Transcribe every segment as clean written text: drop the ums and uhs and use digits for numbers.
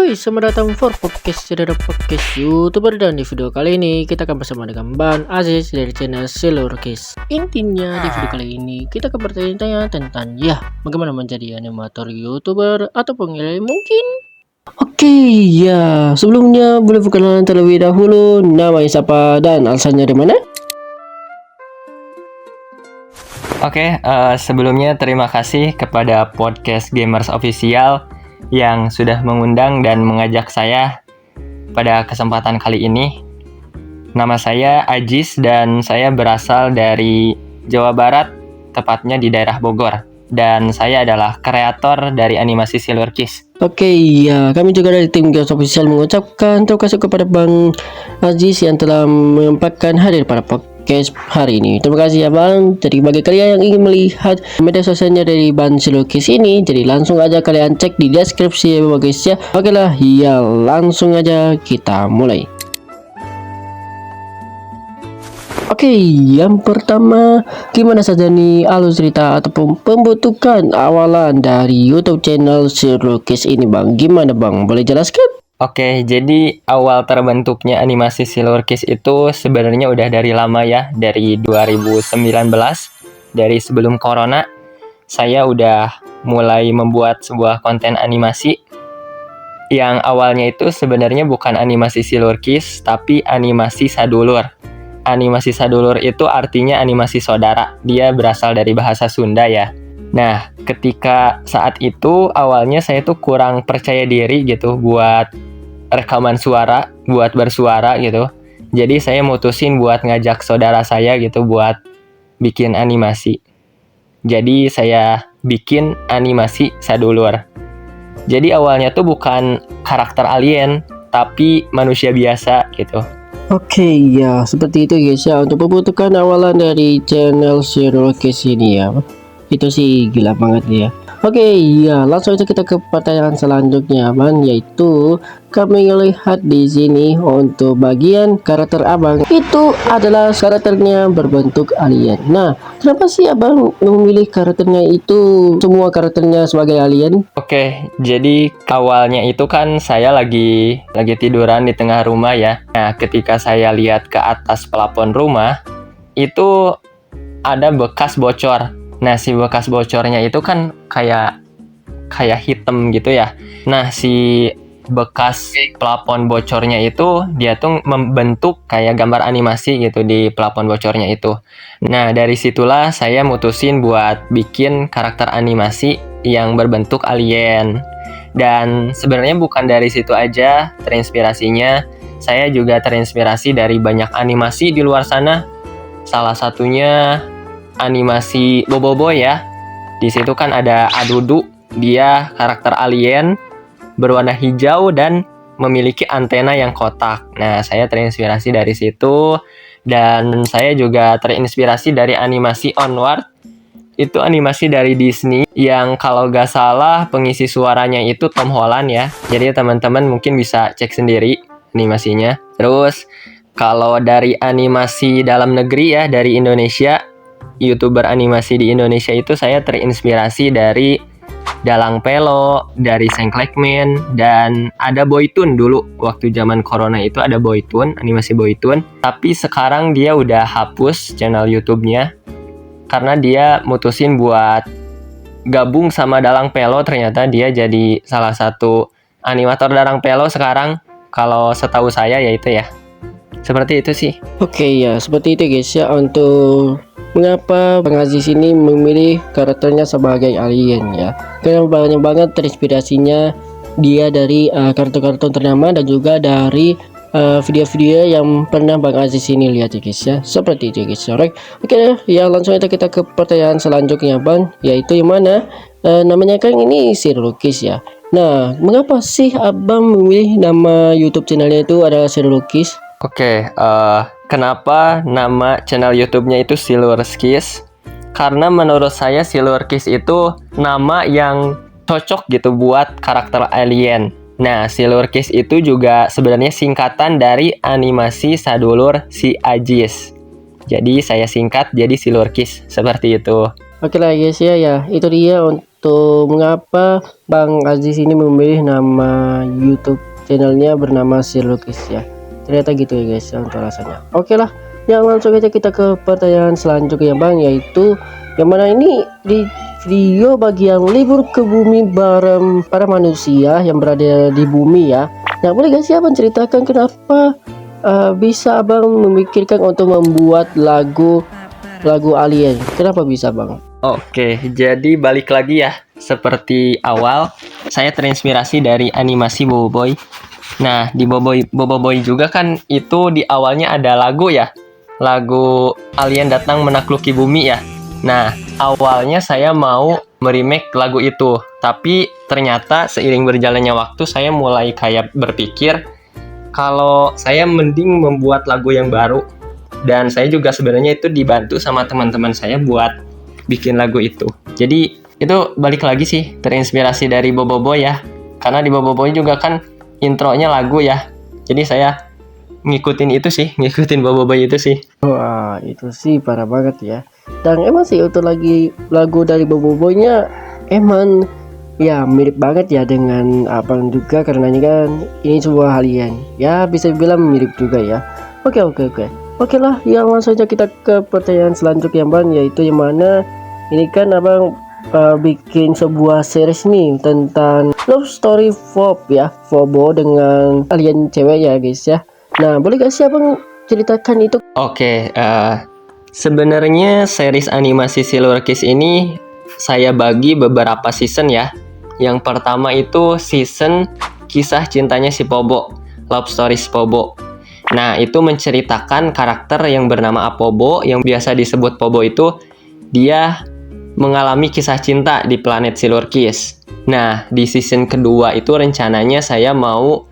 Woi, selamat datang for podcast YouTuber, dan di video kali ini kita akan bersama dengan Bang Aziz dari channel Silurkis. Intinya di video kali ini kita akan bertanya-tanya tentang bagaimana menjadi animator YouTuber atau penilai mungkin. Oke, sebelumnya boleh perkenalan terlebih dahulu, nama siapa dan asalnya dari mana? Oke, sebelumnya terima kasih kepada Podcast Gamers Official yang sudah mengundang dan mengajak saya pada kesempatan kali ini. Nama saya Aziz dan saya berasal dari Jawa Barat, tepatnya di daerah Bogor. Dan saya adalah kreator dari animasi Silurkis. Oke, kami juga dari tim Gamers Official mengucapkan terima kasih kepada Bang Aziz yang telah menyempatkan hadir pada podcast hari ini. Terima kasih ya Bang. Jadi bagi kalian yang ingin melihat media sosialnya dari Bang Silurkis ini, jadi langsung aja kalian cek di deskripsi ya guys ya. Oke lah, langsung aja kita mulai. Oke, yang pertama, gimana saja nih alur cerita ataupun pembentukan awalan dari YouTube channel Silurkis ini Bang? Gimana Bang? Boleh jelaskan? Oke, jadi awal terbentuknya animasi Silurkis itu sebenarnya udah dari lama ya, dari 2019, dari sebelum Corona, saya udah mulai membuat sebuah konten animasi yang awalnya itu sebenarnya bukan animasi Silurkis, tapi animasi sadulur. Animasi sadulur itu artinya animasi saudara, dia berasal dari bahasa Sunda ya. Nah, ketika saat itu awalnya saya tuh kurang percaya diri gitu buat rekaman suara, buat bersuara gitu. Jadi saya mutusin buat ngajak saudara saya gitu buat bikin animasi. Jadi saya bikin animasi sadulur. Jadi awalnya tuh bukan karakter alien, tapi manusia biasa gitu. Oke, seperti itu guys ya untuk pembentukan awalan dari channel Silurkis ini ya. Itu sih gila banget ya. Oke, langsung aja kita ke pertanyaan selanjutnya Bang, yaitu kami lihat di sini untuk bagian karakter Abang itu adalah karakternya berbentuk alien. Nah, kenapa sih Abang memilih karakternya itu semua karakternya sebagai alien? Oke, jadi awalnya itu kan saya lagi tiduran di tengah rumah ya. Nah, ketika saya lihat ke atas plafon rumah, itu ada bekas bocor. Nah, si bekas bocornya itu kan kayak hitam gitu ya. Nah, si bekas plafon bocornya itu dia tuh membentuk kayak gambar animasi gitu di plafon bocornya itu. Nah, dari situlah saya mutusin buat bikin karakter animasi yang berbentuk alien. Dan sebenarnya bukan dari situ aja terinspirasinya. Saya juga terinspirasi dari banyak animasi di luar sana. Salah satunya animasi Boboiboy ya. Di situ kan ada Adudu, dia karakter alien berwarna hijau dan memiliki antena yang kotak. Nah, saya terinspirasi dari situ dan saya juga terinspirasi dari animasi Onward. Itu animasi dari Disney yang kalau gak salah pengisi suaranya itu Tom Holland ya. Jadi teman-teman mungkin bisa cek sendiri animasinya. Terus kalau dari animasi dalam negeri ya, dari Indonesia, YouTuber animasi di Indonesia itu saya terinspirasi dari Dalang Pelo, dari Sengklekman, dan ada Boytoon dulu. Waktu zaman Corona itu ada Boytoon, animasi Boytoon. Tapi sekarang dia udah hapus channel YouTube-nya karena dia mutusin buat gabung sama Dalang Pelo. Ternyata dia jadi salah satu animator Dalang Pelo sekarang. Kalau setahu saya ya itu ya. Seperti itu sih. Oke, seperti itu guys ya untuk mengapa Bang Aziz ini memilih karakternya sebagai alien ya. Karena banyak banget terinspirasinya dia dari kartun-kartun ternama dan juga dari video-video yang pernah Bang Aziz ini lihat ya guys ya. Seperti itu guys. Oke, langsung aja kita ke pertanyaan selanjutnya Bang, yaitu yang mana namanya kan ini Silurkis ya. Nah, mengapa sih Abang memilih nama YouTube channelnya itu adalah Silurkis? Oke, kenapa nama channel YouTube-nya itu Silurkis? Karena menurut saya Silurkis itu nama yang cocok gitu buat karakter alien. Nah, Silurkis itu juga sebenarnya singkatan dari animasi sadulur si Aziz. Jadi saya singkat jadi Silurkis, seperti itu. Oke lah guys ya, itu dia untuk untuk mengapa Bang Aziz ini memilih nama YouTube channelnya bernama Silukis ya. Ternyata gitu ya guys ya untuk alasannya. Oke lah, yang langsung aja kita ke pertanyaan selanjutnya Bang, yaitu yang mana ini di video bagi yang libur ke bumi bareng para manusia yang berada di bumi ya. Nah, boleh gak sih Abang ceritakan kenapa bisa Abang memikirkan untuk membuat lagu Alien? Kenapa bisa Bang? Oke, jadi balik lagi ya. Seperti awal, saya terinspirasi dari animasi Boboiboy. Nah, di Boboiboy juga kan itu di awalnya ada lagu ya. Lagu Alien Datang Menakluki Bumi ya. Nah, awalnya saya mau meremake lagu itu. Tapi ternyata seiring berjalannya waktu saya mulai kayak berpikir kalau saya mending membuat lagu yang baru. Dan saya juga sebenarnya itu dibantu sama teman-teman saya buat bikin lagu itu. Jadi itu balik lagi sih terinspirasi dari Boboiboy ya. Karena di Boboiboy juga kan intronya lagu ya. Jadi saya ngikutin Boboiboy itu sih. Wah, itu sih parah banget ya. Dan emang sih untuk lagu dari Boboiboy-nya emang ya mirip banget ya dengan Abang juga, karena ini kan ini sebuah alien. Ya bisa dibilang mirip juga ya. Oke. Oke lah, yang langsung aja kita ke pertanyaan selanjutnya Bang, yaitu yang mana ini kan Abang bikin sebuah series nih tentang love story Fobo dengan alien cewek ya guys ya. Nah, boleh gak sih Abang ceritakan itu? Oke, sebenarnya series animasi Silurkis ini saya bagi beberapa season ya. Yang pertama itu season kisah cintanya si Pobo, Love Story si Pobo. Nah, itu menceritakan karakter yang bernama Apobo, yang biasa disebut Pobo itu, dia mengalami kisah cinta di planet Silurkis. Nah, di season kedua itu rencananya saya mau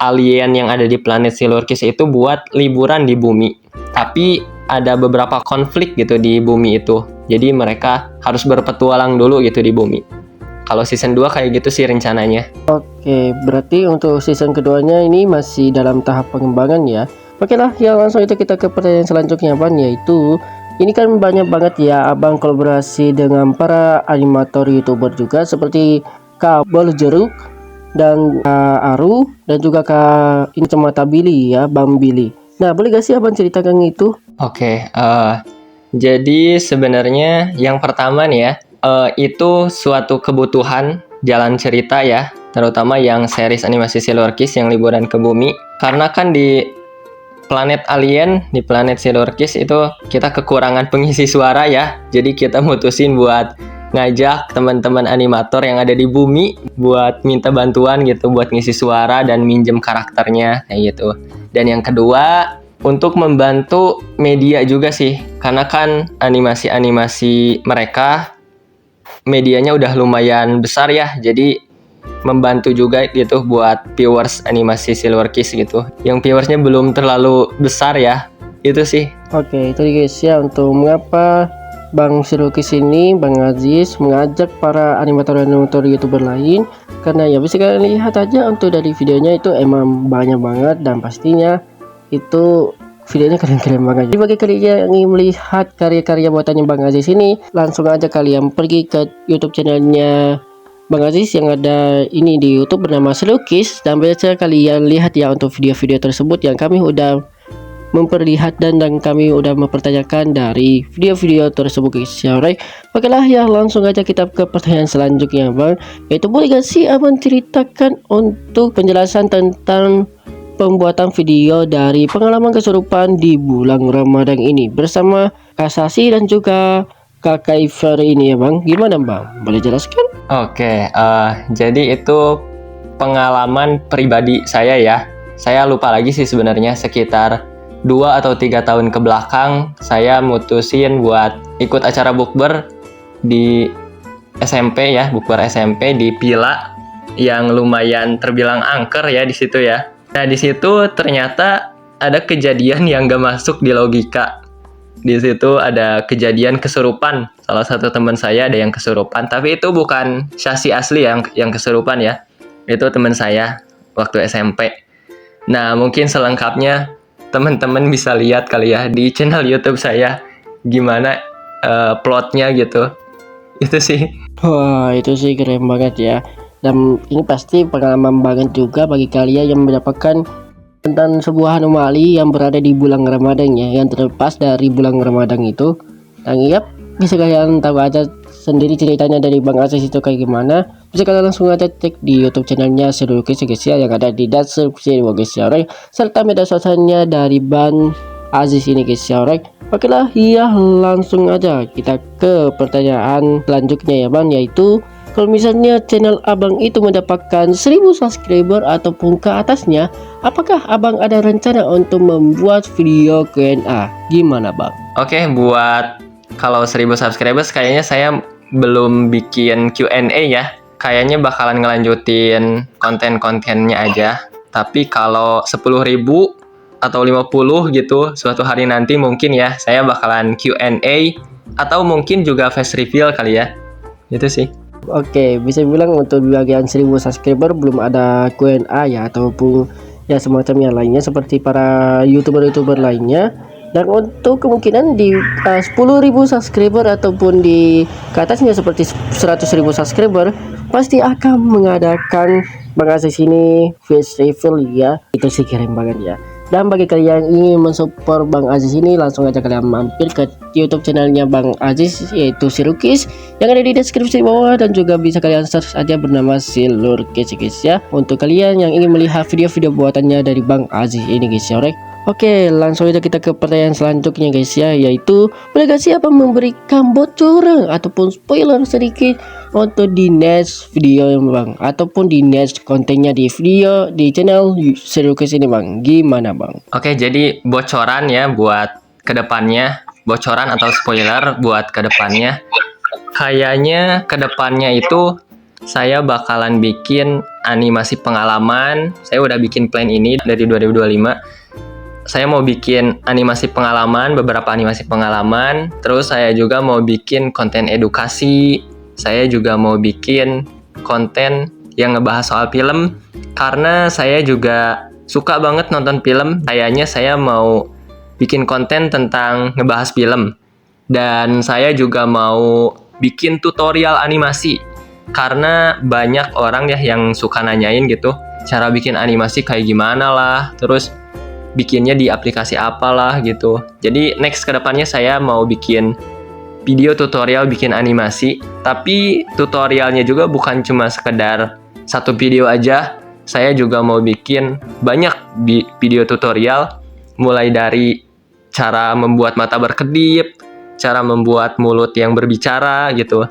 alien yang ada di planet Silurkis itu buat liburan di bumi. Tapi ada beberapa konflik gitu di bumi itu. Jadi mereka harus berpetualang dulu gitu di bumi. Kalau season 2 kayak gitu sih rencananya. Oke, berarti untuk season keduanya ini masih dalam tahap pengembangan ya. Oke lah, ya langsung itu kita ke pertanyaan selanjutnya Bang, yaitu ini kan banyak banget ya Abang kolaborasi dengan para animator YouTuber juga seperti Kak Bol Jeruk dan Aru dan juga Kak ini Cemata Billy ya, Bang Billy. Nah, boleh gak sih Abang ceritakan itu? Oke, jadi sebenarnya yang pertama nih ya, itu suatu kebutuhan jalan cerita ya, terutama yang series animasi Silurkis yang liburan ke bumi. Karena kan di planet alien, di planet Silurkis itu kita kekurangan pengisi suara ya. Jadi kita mutusin buat ngajak teman-teman animator yang ada di bumi buat minta bantuan gitu, buat ngisi suara dan minjem karakternya kayak gitu. Dan yang kedua, untuk membantu media juga sih, karena kan animasi-animasi mereka medianya udah lumayan besar ya, jadi membantu juga gitu buat viewers animasi Silurkis gitu, yang viewersnya belum terlalu besar ya, itu sih. Oke, itu guys ya untuk mengapa Bang Silukis ini, Bang Aziz mengajak para animator-animator YouTuber lain, karena ya bisa kalian lihat aja untuk dari videonya itu emang banyak banget dan pastinya itu videonya keren-keren banget. Jadi bagi kalian yang ingin melihat karya-karya buatannya Bang Aziz ini, langsung aja kalian pergi ke YouTube channelnya Bang Aziz yang ada ini di YouTube bernama Silukis, dan bisa kalian lihat ya untuk video-video tersebut yang kami udah memperlihatkan dan kami udah mempertanyakan dari video-video tersebut guys ya. Alright, oke lah ya langsung aja kita ke pertanyaan selanjutnya Bang, yaitu boleh gak sih Abang ceritakan untuk penjelasan tentang pembuatan video dari pengalaman kesurupan di bulan Ramadan ini bersama Kak Sasi dan juga Kakak Iver ini ya Bang. Gimana Bang? Boleh jelaskan? Oke, jadi itu pengalaman pribadi saya ya. Saya lupa lagi sih sebenarnya, sekitar 2 atau 3 tahun ke belakang saya mutusin buat ikut acara bukber di SMP ya, bukber SMP di Pila yang lumayan terbilang angker ya di situ ya. Nah, di situ ternyata ada kejadian yang gak masuk di logika. Di situ ada kejadian kesurupan. Salah satu teman saya ada yang kesurupan, tapi itu bukan Syasi asli yang kesurupan ya. Itu teman saya waktu SMP. Nah, mungkin selengkapnya teman-teman bisa lihat kali ya di channel YouTube saya gimana plotnya gitu. Itu sih. Wah, itu sih keren banget ya. Dan ini pasti pengalaman banget juga bagi kalian yang mendapatkan tentang sebuah anomali yang berada di bulan Ramadan ya, yang terlepas dari bulan Ramadan itu. Dan iya, bisa kalian tahu aja sendiri ceritanya dari Bang Aziz itu kayak gimana. Bisa kalian langsung aja cek di YouTube channelnya Serukis guys ya, yang ada di deskripsi guys ya, alright. Serta media sosialnya dari Bang Aziz ini guys ya, alright. Oke lah, iya langsung aja kita ke pertanyaan selanjutnya ya Bang, yaitu kalau misalnya channel abang itu mendapatkan 1000 subscriber ataupun ke atasnya, apakah abang ada rencana untuk membuat video Q&A? Gimana bang? Oke, buat kalau 1000 subscribers kayaknya saya belum bikin Q&A ya. Kayaknya bakalan ngelanjutin konten-kontennya aja. Tapi kalau 10.000 atau 50 gitu suatu hari nanti mungkin ya saya bakalan Q&A atau mungkin juga face reveal kali ya. Itu sih. Oke, bisa bilang untuk di bagian 1000 subscriber belum ada Q&A ya, ataupun ya semacam yang lainnya seperti para youtuber lainnya. Dan untuk kemungkinan di 10.000 subscriber ataupun di ke atasnya seperti 100.000 subscriber pasti akan mengadakan Bang Aziz ini face reveal ya. Itu sih keren banget ya. Dan bagi kalian yang ingin mensupport Bang Aziz ini, langsung aja kalian mampir ke YouTube channelnya Bang Aziz, yaitu Sirukis, yang ada di deskripsi bawah, dan juga bisa kalian search aja bernama Silurkis guys ya, untuk kalian yang ingin melihat video-video buatannya dari Bang Aziz ini guys ya, alright. Oke, langsung aja kita ke pertanyaan selanjutnya guys ya, yaitu boleh gak siapa memberikan bocoran ataupun spoiler sedikit untuk di next video yang bang, ataupun di next kontennya di video di channel Sirukis ini bang, gimana bang? Oke, jadi bocoran ya buat kedepannya, bocoran atau spoiler buat kedepannya. Kayaknya kedepannya itu saya bakalan bikin animasi pengalaman. Saya udah bikin plan ini dari 2025. Saya mau bikin animasi pengalaman, beberapa animasi pengalaman. Terus saya juga mau bikin konten edukasi. Saya juga mau bikin konten yang ngebahas soal film. Karena saya juga suka banget nonton film. Kayaknya saya mau bikin konten tentang ngebahas film. Dan saya juga mau bikin tutorial animasi. Karena banyak orang ya yang suka nanyain gitu, cara bikin animasi kayak gimana lah. Terus bikinnya di aplikasi apalah gitu. Jadi next kedepannya saya mau bikin video tutorial bikin animasi. Tapi tutorialnya juga bukan cuma sekedar satu video aja. Saya juga mau bikin banyak video tutorial. Mulai dari cara membuat mata berkedip, cara membuat mulut yang berbicara gitu,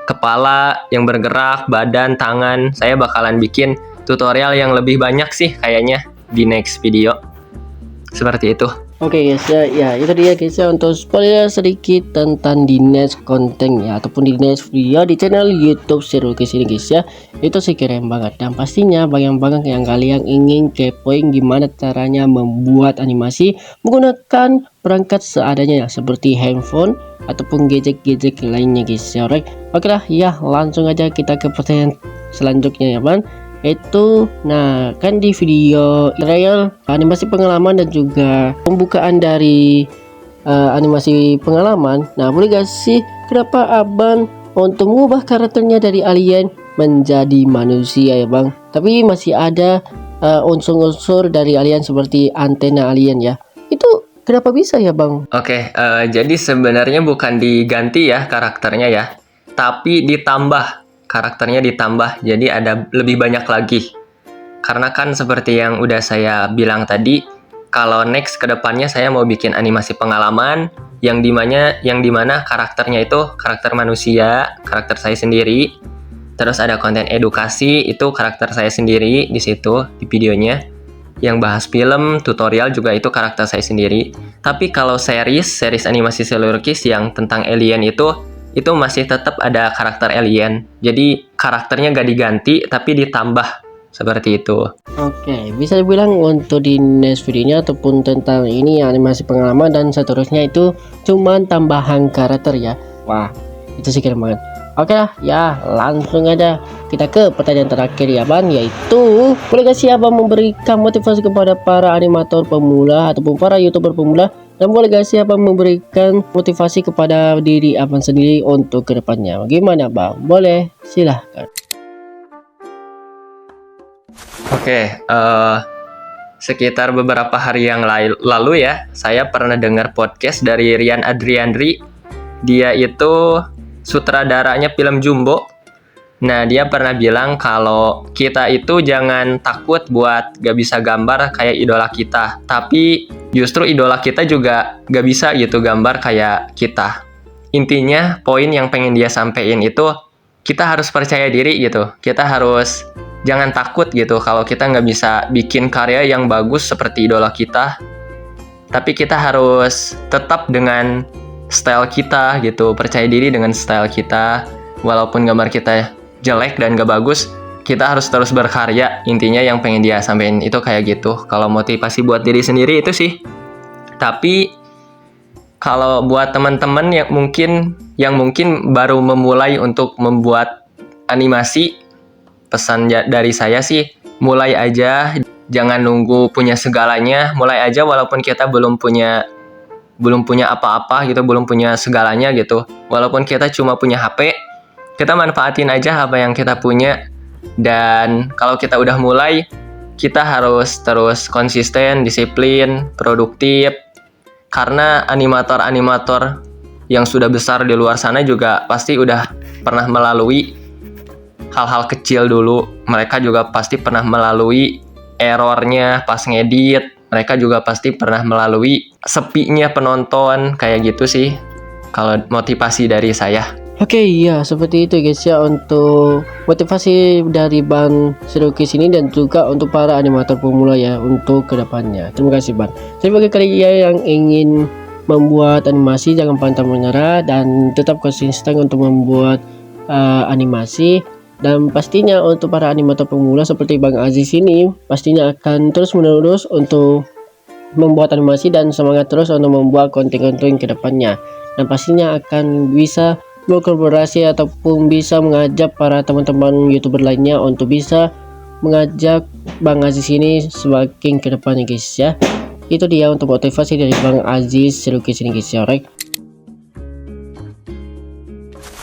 kepala yang bergerak, badan, tangan. Saya bakalan bikin tutorial yang lebih banyak sih kayaknya di next video. Seperti itu. Oke guys ya, ya itu dia guys ya untuk spoiler sedikit tentang di next konten ya, ataupun di next video di channel YouTube Sirukis ini guys ya. Itu sih keren banget, dan pastinya banyak banget yang kalian ingin kepoin gimana caranya membuat animasi menggunakan perangkat seadanya ya, seperti handphone ataupun gadget-gadget lainnya guys ya, alright. Oke lah ya, langsung aja kita ke pertanyaan selanjutnya ya bang. Itu nah kan di video trial animasi pengalaman dan juga pembukaan dari animasi pengalaman, nah boleh gak sih kenapa abang untuk mengubah karakternya dari alien menjadi manusia ya bang, tapi masih ada unsur-unsur dari alien seperti antena alien ya, itu kenapa bisa ya bang? Oke, jadi sebenarnya bukan diganti ya karakternya ya, tapi ditambah. Karakternya ditambah, jadi ada lebih banyak lagi. Karena kan seperti yang udah saya bilang tadi, kalau next kedepannya saya mau bikin animasi pengalaman yang dimana karakternya itu karakter manusia, karakter saya sendiri. Terus ada konten edukasi, itu karakter saya sendiri di situ di videonya. Yang bahas film, tutorial juga itu karakter saya sendiri. Tapi kalau series animasi Silurkis yang tentang alien itu masih tetap ada karakter alien. Jadi karakternya gak diganti tapi ditambah seperti itu. Oke, bisa dibilang untuk di next videonya ataupun tentang ini animasi pengalaman dan seterusnya itu cuman tambahan karakter ya. Wah, itu sih keren banget. Oke lah ya, langsung aja kita ke pertanyaan terakhir ya bang, yaitu boleh gak sih abang memberikan motivasi kepada para animator pemula ataupun para youtuber pemula Dan boleh gak sih Abang memberikan motivasi kepada diri Abang sendiri untuk kedepannya? Bagaimana Bang? Boleh, silahkan. Oke, sekitar beberapa hari yang lalu ya, saya pernah dengar podcast dari Rian Adriandri. Dia itu sutradaranya film Jumbo. Nah, dia pernah bilang kalau kita itu jangan takut buat gak bisa gambar kayak idola kita. Tapi justru idola kita juga gak bisa gitu gambar kayak kita. Intinya, poin yang pengen dia sampein itu, kita harus percaya diri gitu. Kita harus jangan takut gitu kalau kita gak bisa bikin karya yang bagus seperti idola kita. Tapi kita harus tetap dengan style kita gitu. Percaya diri dengan style kita. Walaupun gambar kita jelek dan gak bagus, kita harus terus berkarya. Intinya yang pengen dia sampein itu kayak gitu. Kalau motivasi buat diri sendiri itu sih. Tapi kalau buat teman-teman yang mungkin baru memulai untuk membuat animasi, pesan dari saya sih, mulai aja, jangan nunggu punya segalanya. Mulai aja walaupun kita belum punya apa-apa gitu, belum punya segalanya gitu. Walaupun kita cuma punya HP, kita manfaatin aja apa yang kita punya. Dan kalau kita udah mulai, kita harus terus konsisten, disiplin, produktif. Karena animator-animator yang sudah besar di luar sana juga pasti udah pernah melalui hal-hal kecil dulu. Mereka juga pasti pernah melalui errornya pas ngedit. Mereka juga pasti pernah melalui sepinya penonton, kayak gitu sih kalau motivasi dari saya. Oke, iya seperti itu guys ya, untuk motivasi dari Bang Sirukis ini dan juga untuk para animator pemula ya untuk kedepannya. Terima kasih Bang. Jadi bagi kalian yang ingin membuat animasi, jangan pantang menyerah dan tetap konsisten untuk membuat animasi. Dan pastinya untuk para animator pemula seperti Bang Aziz ini pastinya akan terus menerus untuk membuat animasi dan semangat terus untuk membuat konten-konten kedepannya. Dan pastinya akan bisa berkolaborasi ataupun bisa mengajak para teman-teman YouTuber lainnya untuk bisa mengajak Bang Aziz ini semakin ke depannya guys ya. Itu dia untuk motivasi dari Bang Aziz Sirukis ini guys ya, alright.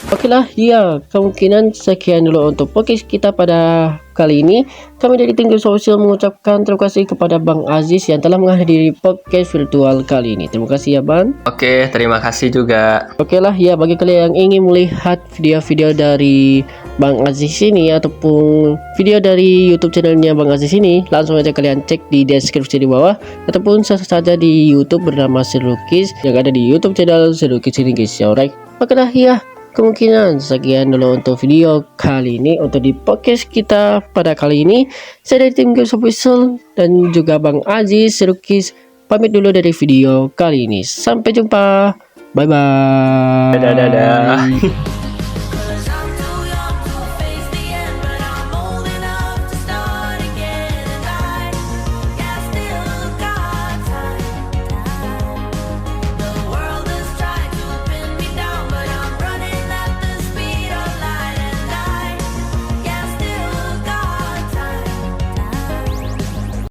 Oke lah, ya kemungkinan sekian dulu untuk podcast kita pada kali ini. Kami dari Tinggal Sosial mengucapkan terima kasih kepada Bang Aziz yang telah menghadiri podcast virtual kali ini. Terima kasih ya Bang. Oke, terima kasih juga. Oke lah ya, bagi kalian yang ingin melihat video-video dari Bang Aziz ini ataupun video dari YouTube channelnya Bang Aziz ini, langsung aja kalian cek di deskripsi di bawah ataupun search saja di YouTube bernama Sirukis yang ada di YouTube channel Sirukis ini guys ya, alright. Oke lah ya, kemungkinan sekian dulu untuk video kali ini untuk di podcast kita pada kali ini. Saya dari tim Games Official dan juga Bang Aziz Sirukis pamit dulu dari video kali ini. Sampai jumpa. Bye bye. Dadah.